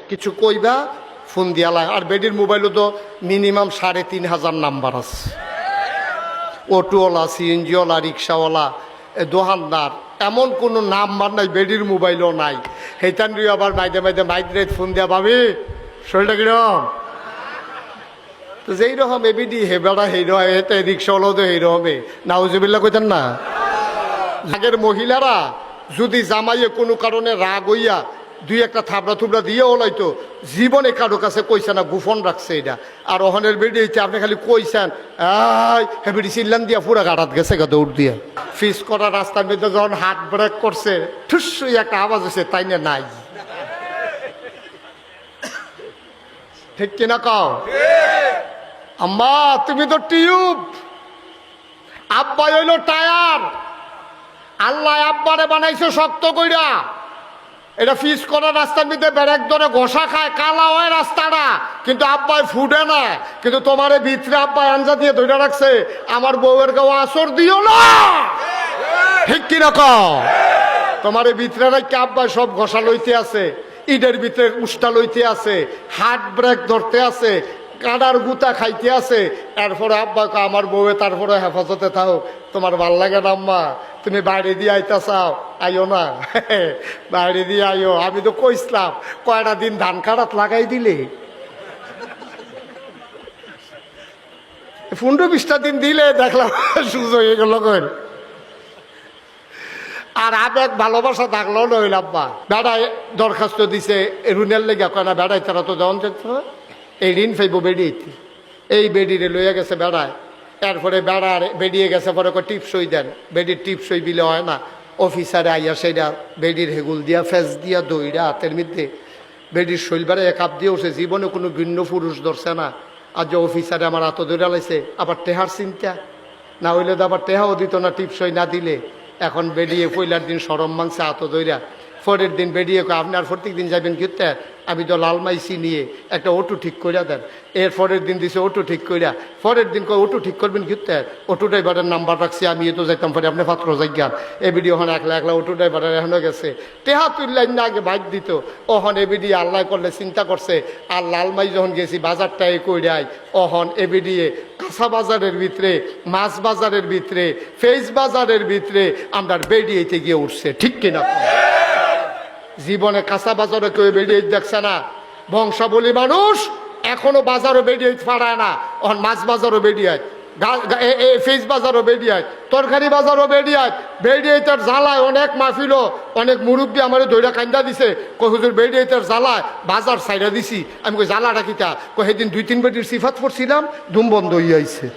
কিছু কইবা ফোন দিয়ালা। আর বেডির মোবাইলও তো মিনিমাম ৩,৫০০ নাম্বার আছে। অটোওয়ালা, সিএনজিওয়ালা, রিক্সাওয়ালা, দোকানদার, এমন কোনো নাম্বার নাই বেডির মোবাইলও নাই। সেইটান আবার মাইদে মাইদে মাইদ্রেত ফোন দেওয়া পাবি শরীরটা কিরকম। তো যেই রকম এবিডি হে বেড়া হেরো এতে রিক্সাওয়ালাও তো এইরকমে নাউজুবিল্লাহ কইতেন না। আগের মহিলারা যদি জামাইয়ে কোনো কারণে রাগ হইয়া দুই একটা থাবড়া থুবড়া দিয়ে ওলাইতো, জীবনে কারো কাছে কইছে না, গোপন রাখছে এটা। আর ওহনের বেডি হইতে আপনি খালি কইছেন হে বেডি চিল্লান দিয়া পুরা গাড়াত গেছে গা দৌড় দিয়া। ফিস করা রাস্তার মধ্যে যখন হাত ব্রেক করছে ঠুস একটা আওয়াজ হয়েছে, তাই না নাই। ঠিক কিনা কও? আম্মা তুমি তো টিউব, আব্বা হইল টায়ার। আল্লাহ আব্বারে বানাইছে শক্ত কইরা। এটা ফিস করা রাস্তার মধ্যে ব্রেক ধরে ঘষা খায়, কালা হয় রাস্তাটা, কিন্তু আব্বাই ফুটে না। কিন্তু তোমার ভিতরে আব্বাই আঞ্জা দিয়ে ধরে রাখছে, আমার বউয়ের গাও আসর দিও না। ঠিক কিরকম? তোমার ভিতরে রাখছে আব্বাই সব ঘষা লইতে আছে, ইটের ভিতরে উষ্টা লইতে আছে, হাত ব্রেক ধরতে আছে, কাঁডার গুতা খাইতে আছে। এরপরে আব্বা আমার বউয়ে তারপরে হেফাজতে থাও। তোমার ভাল লাগে না আম্মা? তুমি বাইরে দিয়ে আইতা চাও, আইও না। বাইরে দিয়ে আইও। আমি তো কইসলাম কয়টা দিন ধান কাটাত লাগাই দিলে, 15-20টা দিন দিলে দেখলাম সুযোগ হয়ে গেল। আর আবেগ ভালোবাসা থাকলেও নইল। আব্বা বেড়ায় দরখাস্ত দিছে রুনের লেগে, কয় না বেড়াই তারা তো যখন এই ঋণ ফাইব বেড়িয়েছি, এই বেডিরে লইয়া গেছে বেড়ায়। এরপরে বেড়ার বেরিয়ে গেছে, পরে টিপসই দেন, বেডির টিপসই বিলে হয় না। অফিসারে আইয়া সেইটা বেডির হেগুল দিয়া ফেস দিয়া দইরা হাতের মধ্যে বেডির শৈলবারে এক আপ দিয়ে উঠছে। জীবনে কোনো ভিন্ন পুরুষ ধরছে না। আর যে অফিসারে আমার হাত ধরে লাইছে, আবার টেহার চিন্তা না হইলে তো আবার টেহাও দিত না টিপসই না দিলে। এখন বেরিয়ে পয়লার দিন সরম মাংসে হাত ধইরা, পরের দিন বেরিয়ে আপনি আর প্রত্যেক দিন যাবেন ঘুরতে, আমি তো লালমাইসি নিয়ে একটা অটো ঠিক করিয়া দেন। এর পরের দিন দিছে অটো ঠিক করিয়া, পরের দিন কয় অটো ঠিক করবেন ঘুরতে, অটো ড্রাইভারের নাম্বার রাখছি আমি, তো যাইতাম পরে আপনি পাত্র যাইগান। এ ভিডিও ওখানে একলা একলা অটো ড্রাইভারের এখনো গেছে, টেহা তুললেন না আগে বাইক দিত। ওহন এ ভিডিও আল্লাহ করলে চিন্তা করছে। আর লালমাই যখন গেছি বাজারটাই কইরাই, ওহন এ ভিডিও কাঁচা বাজারের ভিতরে, মাছ বাজারের ভিতরে, ফেস বাজারের ভিতরে আমরা বেরিয়েতে গিয়ে উঠছে। ঠিক কিনা? জীবনে কাঁচা বাজারে কেউ বেরিয়ে দেখছে না। বংশাবলী মানুষ এখনো বাজারও বেরিয়ে পারায় না। ওখান মাছ বাজারও বেরিয়ে, ফিস বাজারও বেরিয়ে, তরকারি বাজারও বেরিয়ে তার জ্বালায় অনেক মাহফিল, অনেক মুরব্বী আমার দইরা কান্দা দিছে, কই হুজুর বেরিয়ে তার জ্বালায় বাজার সাইডা দিছি। আমি কই জ্বালাটা কিতা? কই সেদিন 2-3 বেটির সিফাত পড়ছিলাম, ধুম বন্ধ হইয়াছে।